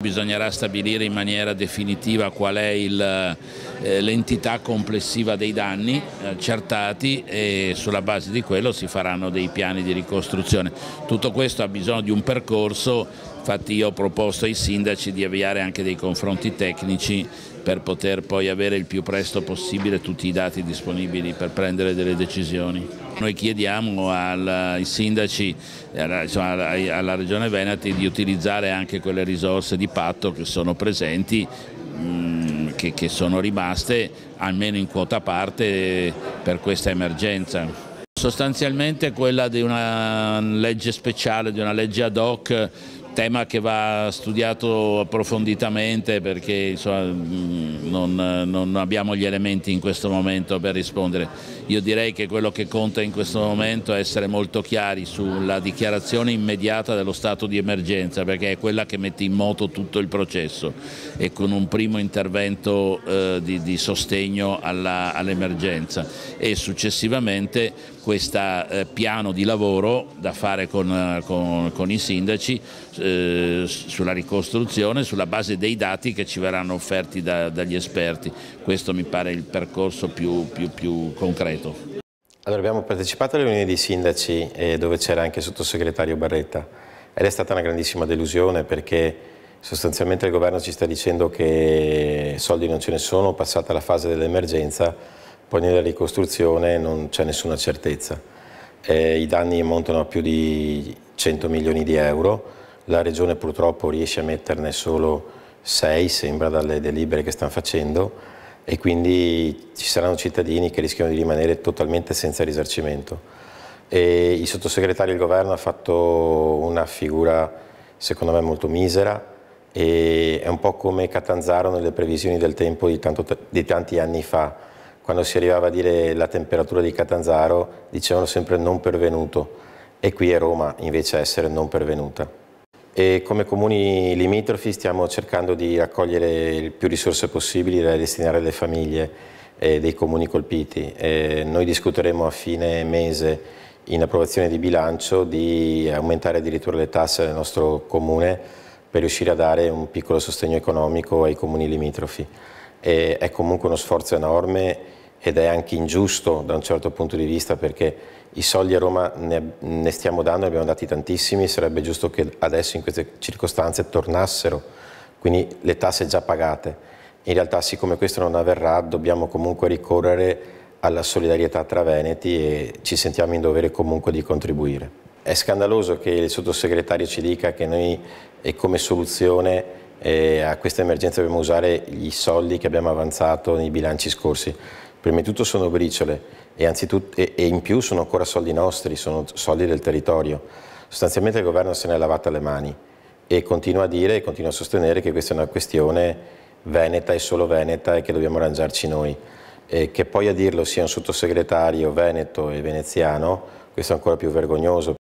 Bisognerà stabilire in maniera definitiva qual è l'entità complessiva dei danni accertati e sulla base di quello si faranno dei piani di ricostruzione. Tutto questo ha bisogno di un percorso, infatti io ho proposto ai sindaci di avviare anche dei confronti tecnici per poter poi avere il più presto possibile tutti i dati disponibili per prendere delle decisioni. Noi chiediamo ai sindaci e alla Regione Veneto di utilizzare anche quelle risorse di patto che sono presenti, che sono rimaste almeno in quota parte per questa emergenza. Sostanzialmente quella di una legge speciale, di una legge ad hoc, tema che va studiato approfonditamente perché insomma, non abbiamo gli elementi in questo momento per rispondere. Io direi che quello che conta in questo momento è essere molto chiari sulla dichiarazione immediata dello stato di emergenza, perché è quella che mette in moto tutto il processo, e con un primo intervento di sostegno all'emergenza e successivamente questo piano di lavoro da fare con i sindaci sulla ricostruzione sulla base dei dati che ci verranno offerti dagli esperti. Questo mi pare il percorso più concreto. Allora, abbiamo partecipato alle riunioni dei sindaci dove c'era anche il sottosegretario Barretta ed è stata una grandissima delusione perché sostanzialmente il governo ci sta dicendo che soldi non ce ne sono, passata la fase dell'emergenza, poi nella ricostruzione non c'è nessuna certezza. I danni ammontano a più di 100 milioni di euro, la Regione purtroppo riesce a metterne solo 6, sembra, dalle delibere che stanno facendo, e quindi ci saranno cittadini che rischiano di rimanere totalmente senza risarcimento. E il sottosegretario del governo ha fatto una figura secondo me molto misera, e è un po' come Catanzaro nelle previsioni del tempo di tanti anni fa. Quando si arrivava a dire la temperatura di Catanzaro dicevano sempre non pervenuto, e qui è Roma invece a essere non pervenuta. E come comuni limitrofi stiamo cercando di raccogliere più risorse possibili da destinare alle famiglie dei comuni colpiti. Noi discuteremo a fine mese in approvazione di bilancio di aumentare addirittura le tasse del nostro comune per riuscire a dare un piccolo sostegno economico ai comuni limitrofi. È comunque uno sforzo enorme ed è anche ingiusto da un certo punto di vista, perché i soldi a Roma ne stiamo dando, ne abbiamo dati tantissimi, sarebbe giusto che adesso in queste circostanze tornassero, quindi le tasse già pagate. In realtà, siccome questo non avverrà, dobbiamo comunque ricorrere alla solidarietà tra veneti e ci sentiamo in dovere comunque di contribuire. È scandaloso che il sottosegretario ci dica che noi come soluzione a questa emergenza dobbiamo usare i soldi che abbiamo avanzato nei bilanci scorsi. Prima di tutto sono briciole e in più sono ancora soldi nostri, sono soldi del territorio. Sostanzialmente il governo se ne è lavata le mani e continua a dire e continua a sostenere che questa è una questione veneta e solo veneta e che dobbiamo arrangiarci noi. Che poi a dirlo sia un sottosegretario veneto e veneziano, questo è ancora più vergognoso.